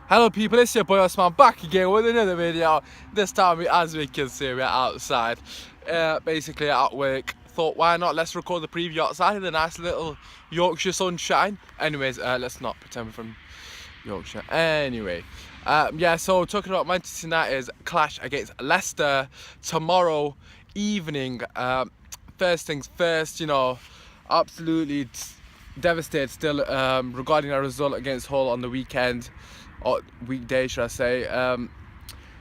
Hello people, it's your boy Osman back again with another video. This time, as we can see, we're outside, basically at work. Thought, why not, let's record the preview outside in the nice little Yorkshire sunshine. Anyways, let's not pretend we're from Yorkshire. Anyway, yeah, so talking about Manchester United's clash against Leicester tomorrow evening. First things first, absolutely devastated still regarding our result against Hull on the weekend, or weekday should I say.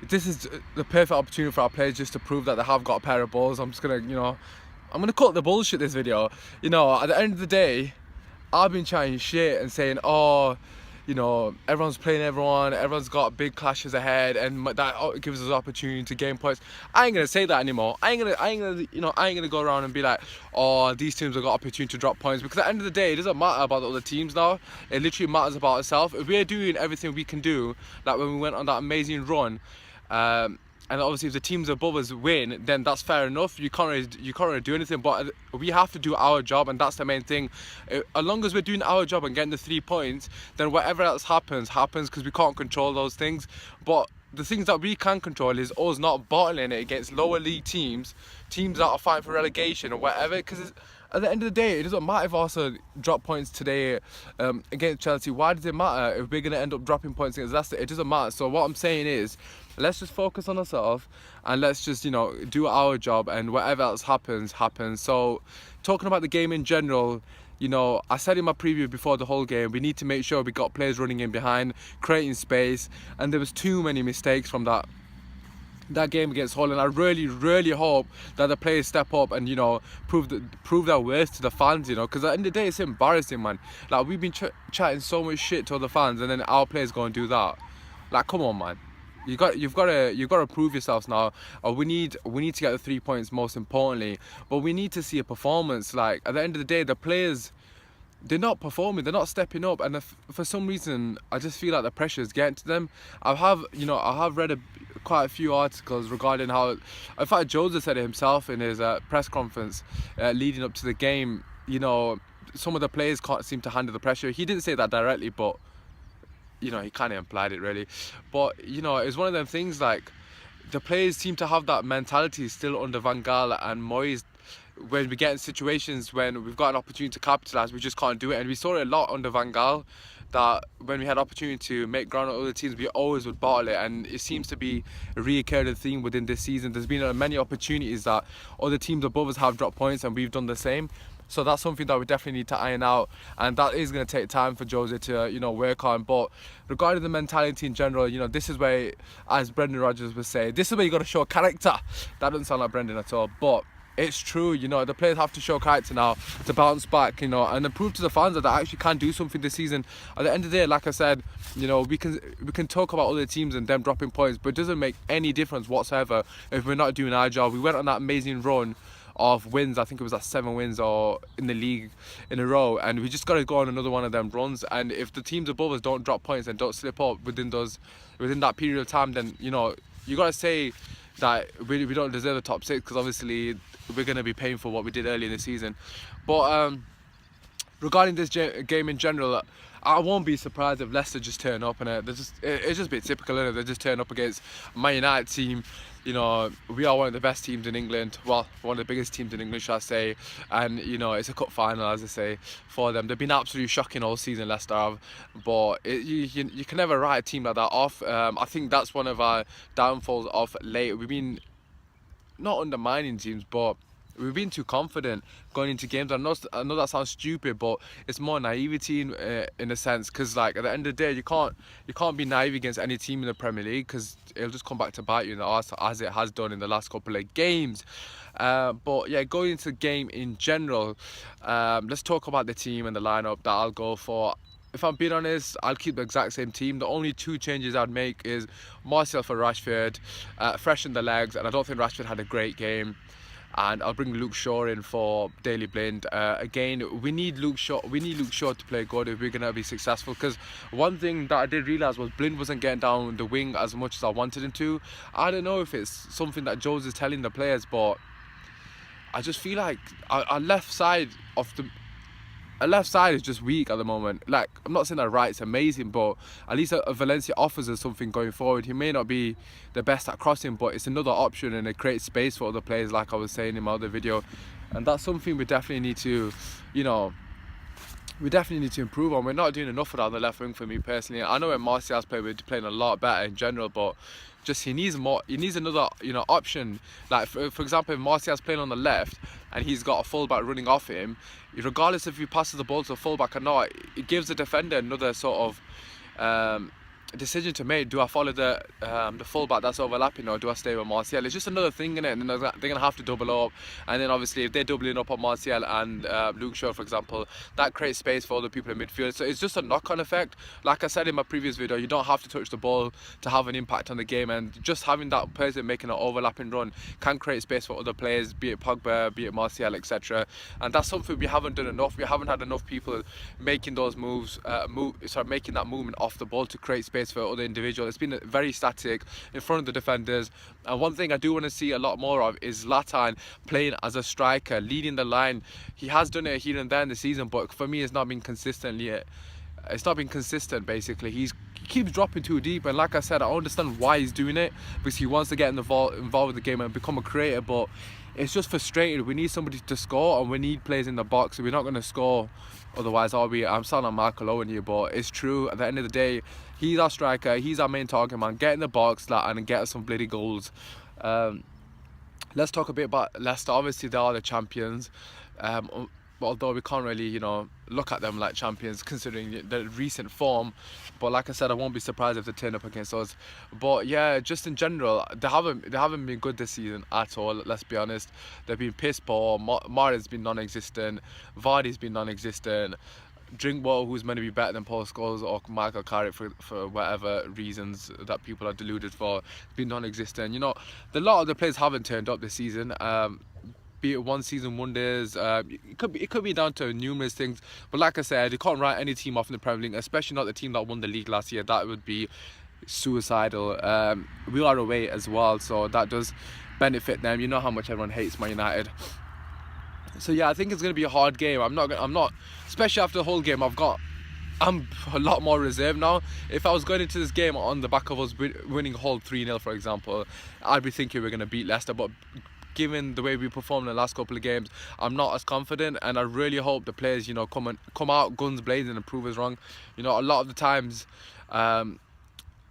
This is the perfect opportunity for our players just to prove that they have got a pair of balls. I'm just gonna, I'm gonna cut the bullshit this video. At the end of the day, I've been chatting shit and saying, oh, everyone's playing everyone, everyone's got big clashes ahead, and that gives us opportunity to gain points. I ain't gonna say that anymore. I ain't gonna go around and be like, oh, these teams have got opportunity to drop points, because at the end of the day, it doesn't matter about the other teams now. It literally matters about itself. If we're doing everything we can do, like when we went on that amazing run, and obviously if the teams above us win, then that's fair enough. You can't really do anything, but we have to do our job, and that's the main thing. As long as we're doing our job and getting the 3 points, then whatever else happens, because we can't control those things. But the things that we can control is us not bottling it against lower league teams that are fighting for relegation or whatever, because at the end of the day, it doesn't matter if Arsenal drop points today against Chelsea. Why does it matter if we're going to end up dropping points against Leicester? It doesn't matter. So what I'm saying is, let's just focus on ourselves and let's just, do our job, and whatever else happens. So talking about the game in general, I said in my preview before the whole game, we need to make sure we got players running in behind, creating space, and there was too many mistakes from that game against Hull, and I really hope that the players step up and prove their worth to the fans, because at the end of the day, it's embarrassing, man. Like, we've been chatting so much shit to the fans, and then our players go and do that. Like, come on, man. You've got to prove yourselves now. We need to get the 3 points, most importantly, but we need to see a performance. Like, at the end of the day, the players, they're not performing, they're not stepping up, and for some reason I just feel like the pressure is getting to them. I have read quite a few articles regarding how, in fact, Jose said it himself in his press conference leading up to the game. Some of the players can't seem to handle the pressure. He didn't say that directly, but he kind of implied it, really. But it's one of them things, like, the players seem to have that mentality still under Van Gaal and Moyes. When we get in situations when we've got an opportunity to capitalise, we just can't do it. And we saw it a lot under Van Gaal, that when we had opportunity to make ground on other teams, we always would bottle it. And it seems to be a recurring theme within this season. There's been many opportunities that other teams above us have dropped points, and we've done the same. So that's something that we definitely need to iron out, and that is going to take time for Jose to work on. But regarding the mentality in general, this is where, as Brendan Rodgers would say, this is where you got to show character. That doesn't sound like Brendan at all, but it's true. The players have to show character now to bounce back, and to prove to the fans that they actually can do something this season. At the end of the day, like I said, we can talk about other teams and them dropping points, but it doesn't make any difference whatsoever if we're not doing our job. We went on that amazing run of wins. I think it was 7 wins or in the league in a row, and we just got to go on another one of them runs. And if the teams above us don't drop points and don't slip up within that period of time, then you got to say that we don't deserve the top 6, because obviously we're going to be paying for what we did early in the season. But regarding this game in general, I won't be surprised if Leicester just turn up, and it's just a bit typical, isn't it? They just turn up against a Man United team. We are one of the best teams in England, well, one of the biggest teams in England, shall I say, and it's a cup final, as I say, for them. They've been absolutely shocking all season, Leicester have, but you can never write a team like that off. I think that's one of our downfalls of late. We've been not undermining teams, but we've been too confident going into games. I know that sounds stupid, but it's more naivety in a sense, because like at the end of the day, you can't be naive against any team in the Premier League, because it'll just come back to bite you in the arse, as it has done in the last couple of games. But yeah, going into the game in general, let's talk about the team and the lineup that I'll go for. If I'm being honest, I'll keep the exact same team. The only 2 changes I'd make is Martial for Rashford, freshen the legs, and I don't think Rashford had a great game. And I'll bring Luke Shaw in for Daley Blind. Again, we need Luke Shaw to play good if we're going to be successful, because one thing that I did realise was Blind wasn't getting down the wing as much as I wanted him to. I don't know if it's something that Jose is telling the players, but I just feel like our left side of the a left side is just weak at the moment. Like, I'm not saying that Wright's amazing, but at least a Valencia offers us something going forward. He may not be the best at crossing, but it's another option and it creates space for other players, like I was saying in my other video. And that's something we definitely need to, you know, improve on. We're not doing enough of that on the left wing for me personally. I know when Martial's playing, we're playing a lot better in general, but just he needs more. He needs another, you know, option. Like for example, if Martial's playing on the left and he's got a fullback running off him, regardless if he passes the ball to a fullback or not, it gives the defender another sort of decision to make. Do I follow the fullback that's overlapping, or do I stay with Martial? It's just another thing in it, and they're gonna have to double up. And then obviously if they're doubling up on Martial and Luke Shaw, for example, that creates space for other people in midfield. So it's just a knock-on effect. Like I said in my previous video, you don't have to touch the ball to have an impact on the game, and just having that person making an overlapping run can create space for other players, be it Pogba, be it Martial, etc. And that's something we haven't done enough. We haven't had enough people making those moves, making that movement off the ball to create space for other individuals. It's been very static in front of the defenders. And one thing I do want to see a lot more of is Zlatan playing as a striker, leading the line. He has done it here and there in the season, but for me it's not been consistent yet. It's not been consistent basically. He keeps dropping too deep, and like I said, I understand why he's doing it, because he wants to get involved with the game and become a creator, but it's just frustrating. We need somebody to score, and we need players in the box. We're not going to score otherwise, are we? I'm sounding like Michael Owen here, but it's true. At the end of the day, he's our striker, he's our main target man. Get in the box, and get us some bloody goals. Let's talk a bit about Leicester. Obviously they are the champions, although we can't really, you know, look at them like champions considering the recent form. But like I said, I won't be surprised if they turn up against us. But yeah, just in general, they haven't been good this season at all. Let's be honest. They've been piss poor. Mari's been non-existent. Vardy's been non-existent. Drinkwater, who's meant to be better than Paul Scholes or Michael Carrick for whatever reasons that people are deluded for, been non-existent. You know, a lot of the players haven't turned up this season. Be it one season wonders, it could be down to numerous things. But like I said, you can't write any team off in the Premier League, especially not the team that won the league last year. That would be suicidal. We are away as well, so that does benefit them. You know how much everyone hates Man United. So yeah, I think it's going to be a hard game. I'm not, especially after the whole game, I'm a lot more reserved now. If I was going into this game on the back of us winning a whole 3-0, for example, I'd be thinking we're going to beat Leicester. But given the way we performed in the last couple of games, I'm not as confident, and I really hope the players, you know, come out guns blazing and prove us wrong. You know, a lot of the times,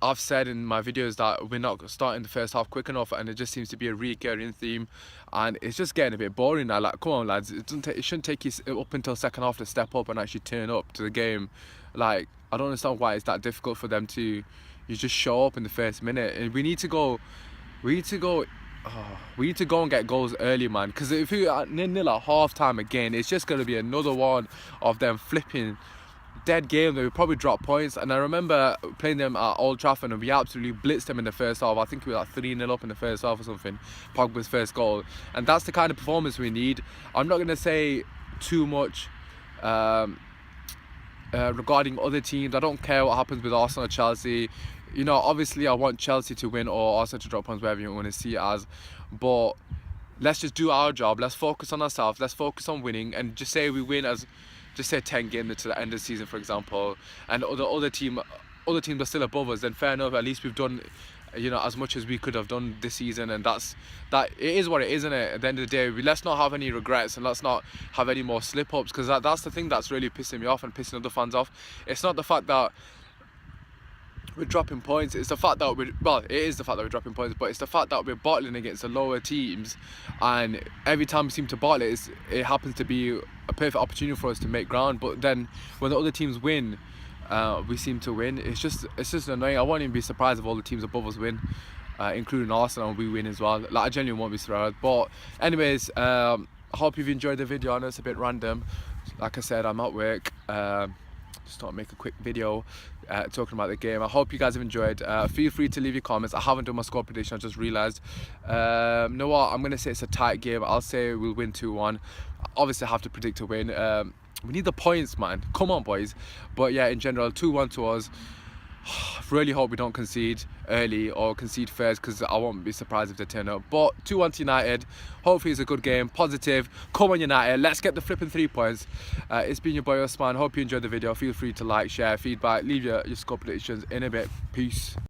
I've said in my videos that we're not starting the first half quick enough, and it just seems to be a recurring theme, and it's just getting a bit boring now. Like, come on lads, it shouldn't take you up until second half to step up and actually turn up to the game. Like, I don't understand why it's that difficult for them to, you just show up in the first minute. And we need to go and get goals early, man, because if we are 0-0 at half time again, it's just going to be another one of them flipping dead game that we probably drop points. And I remember playing them at Old Trafford and we absolutely blitzed them in the first half. I think we were like 3-0 up in the first half or something, Pogba's first goal. And that's the kind of performance we need. I'm not going to say too much regarding other teams. I don't care what happens with Arsenal or Chelsea. You know, obviously I want Chelsea to win or Arsenal to drop points, wherever you want to see it as, but let's just do our job. Let's focus on ourselves. Let's focus on winning, and just say we win as, just say 10 games to the end of the season, for example, and the other teams are still above us, then fair enough. At least we've done, you know, as much as we could have done this season, and that it is what it is, isn't it? At the end of the day, let's not have any regrets, and let's not have any more slip-ups, because that's the thing that's really pissing me off and pissing other fans off. It's not the fact that we're dropping points, it's the fact that it is the fact that we're dropping points, but it's the fact that we're bottling against the lower teams, and every time we seem to bottle it happens to be a perfect opportunity for us to make ground. But then when the other teams win, we seem to win. It's just annoying. I won't even be surprised if all the teams above us win, including Arsenal, and we win as well. Like, I genuinely won't be surprised. But anyways, I hope you've enjoyed the video. I know it's a bit random. Like I said, I'm at work. Just thought I'd make a quick video talking about the game. I hope you guys have enjoyed. Feel free to leave your comments. I haven't done my score prediction, I just realised. You know what, I'm going to say it's a tight game. I'll say we'll win 2-1. Obviously I have to predict a win. We need the points, man. Come on, boys. But yeah, in general, 2-1 to us. really hope we don't concede early or concede first, because I won't be surprised if they turn up. But 2-1 to United. Hopefully it's a good game, positive. Come on United, let's get the flipping 3 points. It's been your boy Osman. Hope you enjoyed the video. Feel free to like, share, feedback, leave your score predictions in a bit. Peace.